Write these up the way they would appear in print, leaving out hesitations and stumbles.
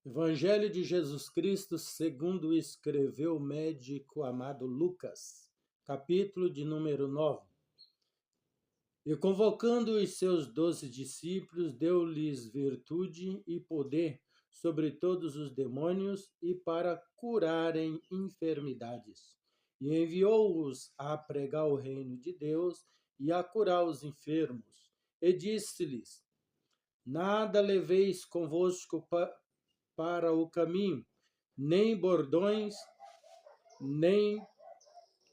Evangelho de Jesus Cristo, segundo escreveu o médico amado Lucas, capítulo de número 9. E convocando os seus 12 discípulos, deu-lhes virtude e poder sobre todos os demônios e para curarem enfermidades. E enviou-os a pregar o reino de Deus e a curar os enfermos. E disse-lhes: Nada leveis convosco para o caminho, nem bordões, nem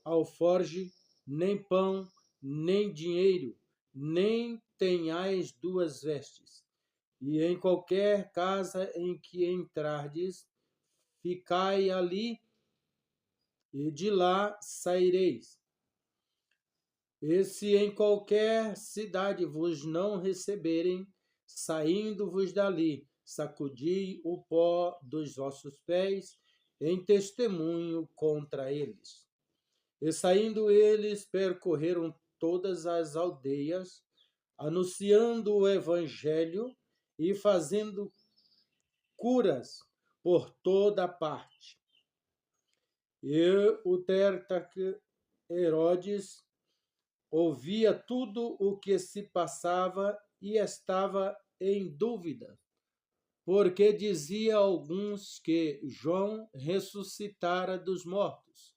alforge, nem pão, nem dinheiro, nem tenhais duas vestes. E em qualquer casa em que entrardes, ficai ali, e de lá saireis. E se em qualquer cidade vos não receberem, saindo-vos dali, sacudi o pó dos vossos pés em testemunho contra eles. E saindo eles, percorreram todas as aldeias, anunciando o evangelho e fazendo curas por toda parte. E o tetrarca Herodes ouvia tudo o que se passava e estava em dúvida, porque dizia alguns que João ressuscitara dos mortos,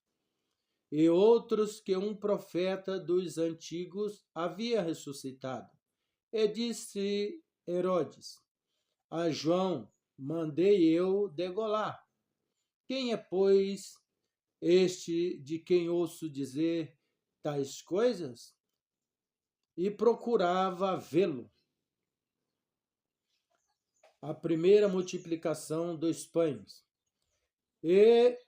e outros que um profeta dos antigos havia ressuscitado. E disse Herodes: A João mandei eu degolar. Quem é, pois, este de quem ouço dizer tais coisas? E procurava vê-lo. A primeira multiplicação dos pães. E,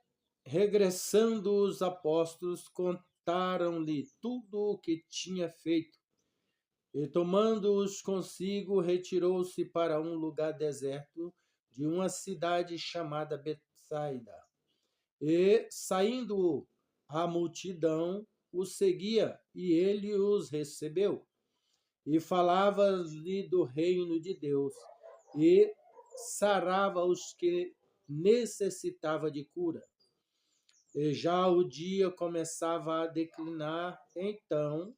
regressando os apóstolos, contaram-lhe tudo o que tinha feito. E, tomando-os consigo, retirou-se para um lugar deserto de uma cidade chamada Betsaida. E, saindo a multidão, o seguia, e ele os recebeu. E falava-lhe do reino de Deus, e sarava os que necessitava de cura. E já o dia começava a declinar, então,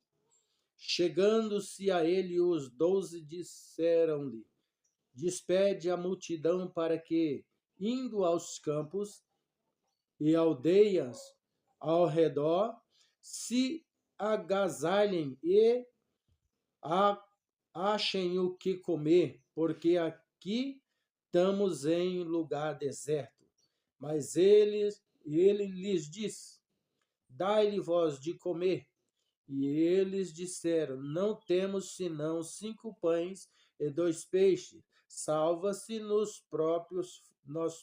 chegando-se a ele, os 12 disseram-lhe: Despede a multidão para que, indo aos campos e aldeias ao redor, se agasalhem e achem o que comer, porque aqui estamos em lugar deserto. Mas ele lhes disse: Dai-lhe vós de comer. E eles disseram: Não temos senão 5 pães e 2 peixes. Salva-se nós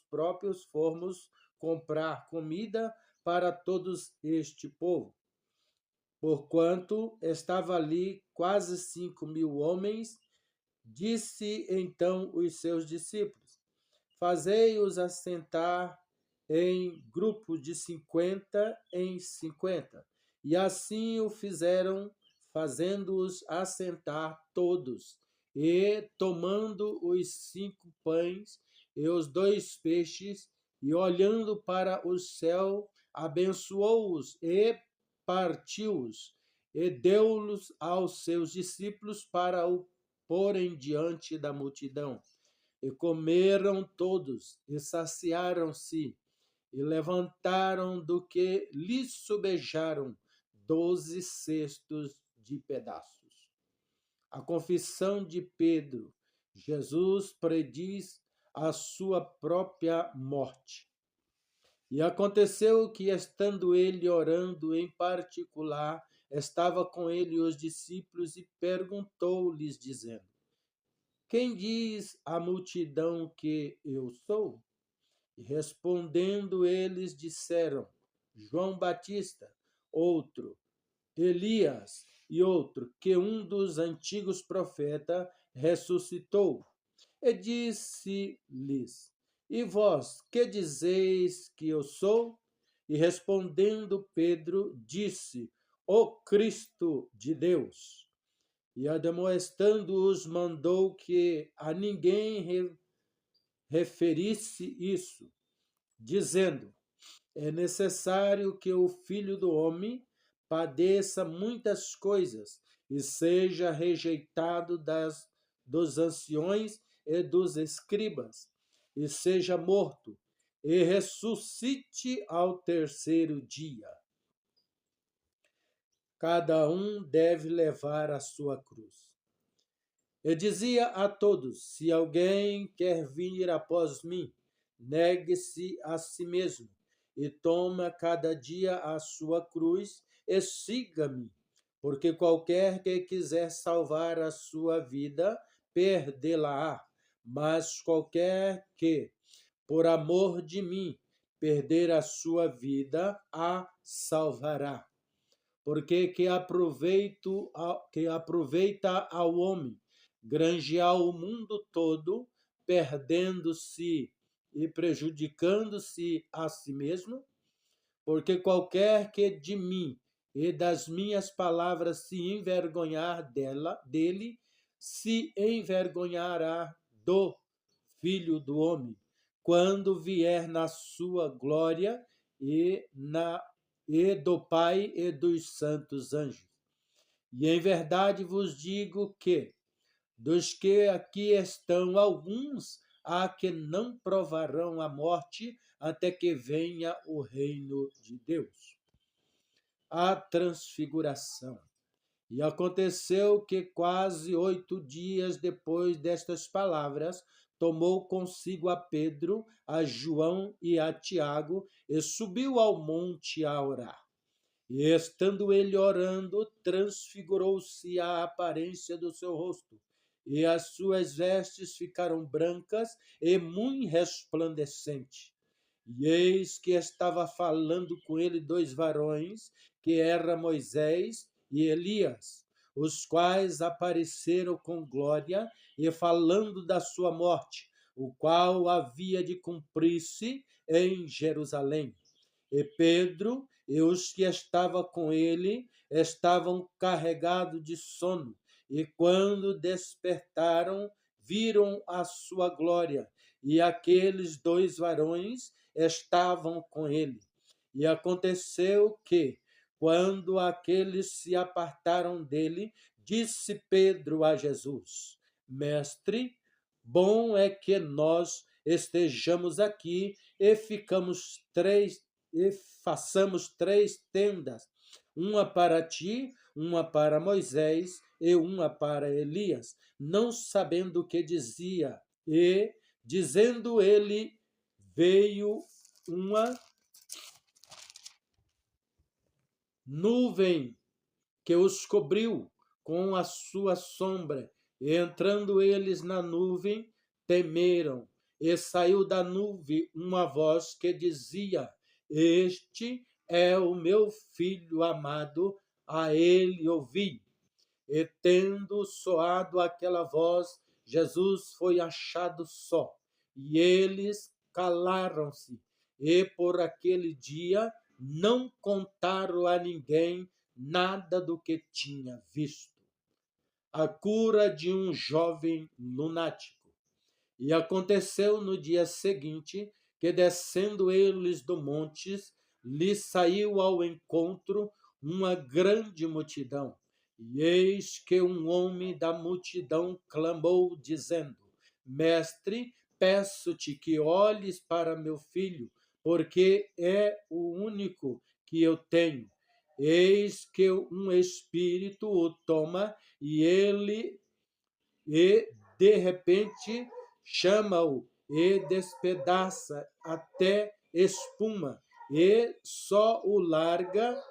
próprios formos comprar comida para todos este povo. Porquanto estava ali quase 5.000 homens. Disse então os seus discípulos: Fazei-os assentar em grupo de 50 em 50. E assim o fizeram, fazendo-os assentar todos. E, tomando os 5 pães e os 2 peixes, e olhando para o céu, abençoou-os e partiu-os, e deu-los aos seus discípulos para o porem diante da multidão. E comeram todos, e saciaram-se, e levantaram do que lhes sobejaram 12 cestos de pedaços. A confissão de Pedro. Jesus prediz a sua própria morte. E aconteceu que, estando ele orando em particular, estava com ele os discípulos e perguntou-lhes, dizendo: Quem diz a multidão que eu sou? E respondendo eles disseram: João Batista, outro, Elias, e outro, que um dos antigos profetas ressuscitou. E disse-lhes: E vós, que dizeis que eu sou? E respondendo Pedro, disse: O Cristo de Deus. E admoestando-os, mandou que a ninguém referisse isso, dizendo: é necessário que o Filho do Homem padeça muitas coisas e seja rejeitado dos anciões e dos escribas, e seja morto, e ressuscite ao terceiro dia. Cada um deve levar a sua cruz. Eu dizia a todos: se alguém quer vir após mim, negue-se a si mesmo e toma cada dia a sua cruz e siga-me. Porque qualquer que quiser salvar a sua vida, perdê-la-á. Mas qualquer que, por amor de mim, perder a sua vida, a salvará. Porque que aproveita ao homem granjear o mundo todo, perdendo-se e prejudicando-se a si mesmo? Porque qualquer que de mim e das minhas palavras se envergonhar dele, se envergonhará do Filho do Homem, quando vier na sua glória e do Pai e dos santos anjos. E em verdade vos digo que, dos que aqui estão, alguns há que não provarão a morte até que venha o reino de Deus. A transfiguração. E aconteceu que quase 8 dias depois destas palavras, tomou consigo a Pedro, a João e a Tiago, e subiu ao monte a orar. E estando ele orando, transfigurou-se a aparência do seu rosto, e as suas vestes ficaram brancas e muito resplandecentes. E eis que estava falando com ele 2 varões, que eram Moisés e Elias, os quais apareceram com glória e falando da sua morte, o qual havia de cumprir-se em Jerusalém. E Pedro e os que estavam com ele estavam carregados de sono, e quando despertaram, viram a sua glória, e aqueles 2 varões estavam com ele. E aconteceu que, quando aqueles se apartaram dele, disse Pedro a Jesus: Mestre, bom é que nós estejamos aqui e façamos 3 tendas, uma para ti, uma para Moisés e uma para Elias, não sabendo o que dizia. E, dizendo ele, veio uma nuvem que os cobriu com a sua sombra, e entrando eles na nuvem, temeram. E saiu da nuvem uma voz que dizia: Este é o meu filho amado, a ele ouvi. E tendo soado aquela voz, Jesus foi achado só, e eles calaram-se, e por aquele dia não contaram a ninguém nada do que tinha visto. A cura de um jovem lunático. E aconteceu no dia seguinte que, descendo eles do monte, lhes saiu ao encontro uma grande multidão. E eis que um homem da multidão clamou, dizendo: Mestre, peço-te que olhes para meu filho, porque é o único que eu tenho. Eis que um espírito o toma e de repente chama-o e despedaça até espuma, e só o larga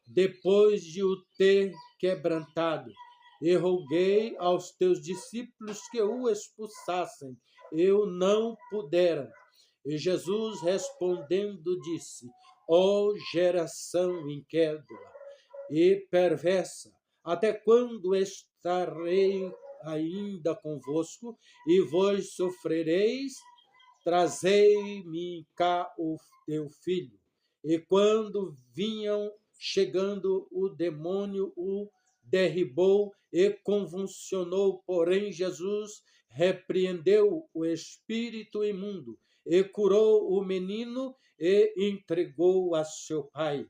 depois de o ter quebrantado. E roguei aos teus discípulos que o expulsassem, e não puderam. E Jesus respondendo disse: Ó geração incrédula e perversa, até quando estarei ainda convosco e vós sofrereis? Trazei-me cá o teu filho. E quando vinham chegando, o demônio o derribou e convulsionou, porém Jesus repreendeu o espírito imundo e curou o menino e entregou a seu pai.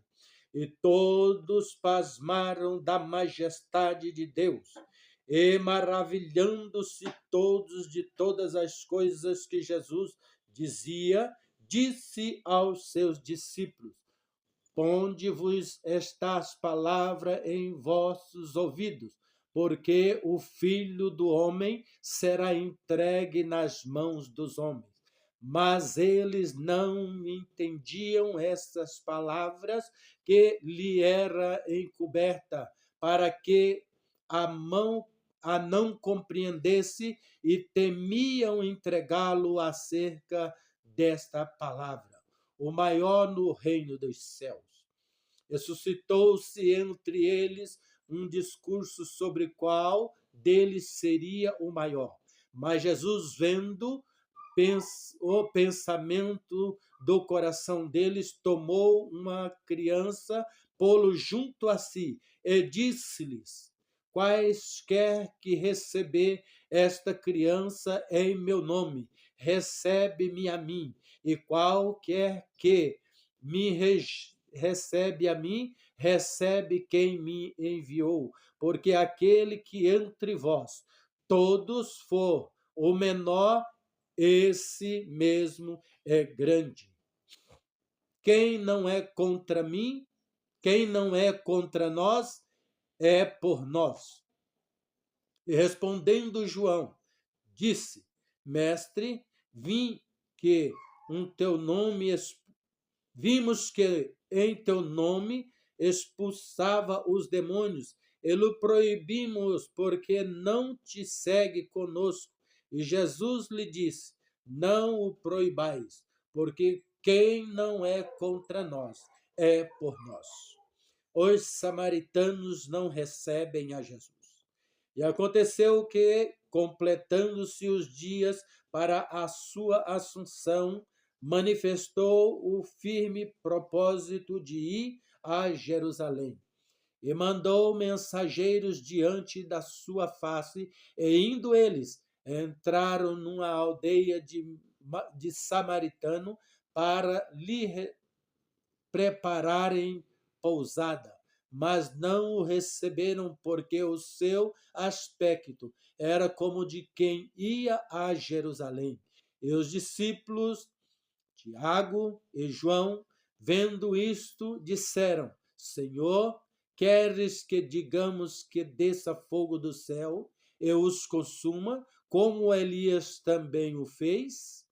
E todos pasmaram da majestade de Deus, e maravilhando-se todos de todas as coisas que Jesus dizia, disse aos seus discípulos: Ponde-vos estas palavras em vossos ouvidos, porque o Filho do Homem será entregue nas mãos dos homens. Mas eles não entendiam essas palavras que lhe era encoberta, para que a não compreendesse, e temiam entregá-lo acerca desta palavra, o maior no reino dos céus. E suscitou-se entre eles um discurso sobre qual deles seria o maior. Mas Jesus, vendo o pensamento do coração deles, tomou uma criança, pô-lo junto a si, e disse-lhes: Quaisquer que receber esta criança em meu nome, recebe-me a mim, e qualquer que me recebe a mim, recebe quem me enviou, porque aquele que entre vós todos for o menor, esse mesmo é grande. Quem não é contra mim, quem não é contra nós, é por nós. E respondendo João, disse: Mestre, vimos que em teu nome expulsava os demônios, e o proibimos, porque não te segue conosco. E Jesus lhe disse: Não o proibais, porque quem não é contra nós é por nós. Os samaritanos não recebem a Jesus. E aconteceu que, completando-se os dias para a sua assunção, manifestou o firme propósito de ir a Jerusalém. E mandou mensageiros diante da sua face, e indo eles, entraram numa aldeia de samaritano para lhe prepararem pousada. Mas não o receberam, porque o seu aspecto era como de quem ia a Jerusalém. E os discípulos, Tiago e João, vendo isto, disseram: Senhor, queres que digamos que desça fogo do céu e os consuma, como Elias também o fez?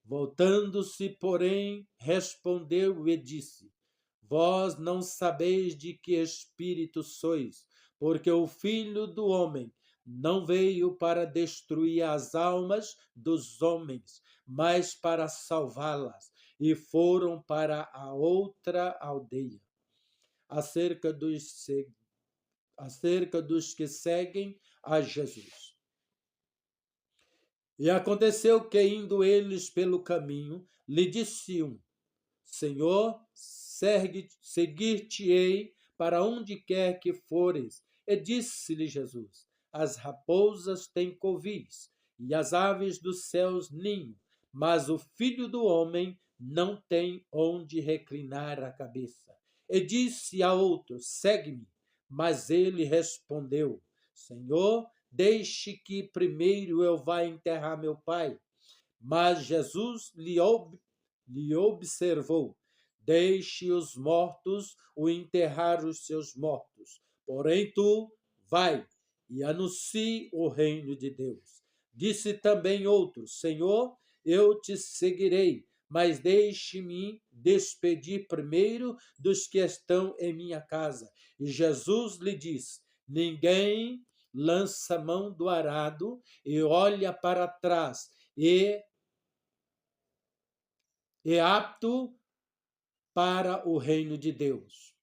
Voltando-se, porém, respondeu e disse: Vós não sabeis de que espírito sois, porque o Filho do Homem não veio para destruir as almas dos homens, mas para salvá-las. E foram para a outra aldeia. Acerca dos que seguem a Jesus. E aconteceu que, indo eles pelo caminho, lhe disse um: Senhor, seguir-te-ei para onde quer que fores. E disse-lhe Jesus: As raposas têm covis, e as aves dos céus ninho, mas o Filho do Homem não tem onde reclinar a cabeça. E disse a outro: Segue-me. Mas ele respondeu: Senhor, deixe que primeiro eu vá enterrar meu pai. Mas Jesus lhe observou: Deixe os mortos o enterrar os seus mortos. Porém tu, vai e anuncie o reino de Deus. Disse também outro: Senhor, eu te seguirei, mas deixe-me despedir primeiro dos que estão em minha casa. E Jesus lhe disse: Ninguém lança mão do arado e olha para trás, e é apto para o reino de Deus.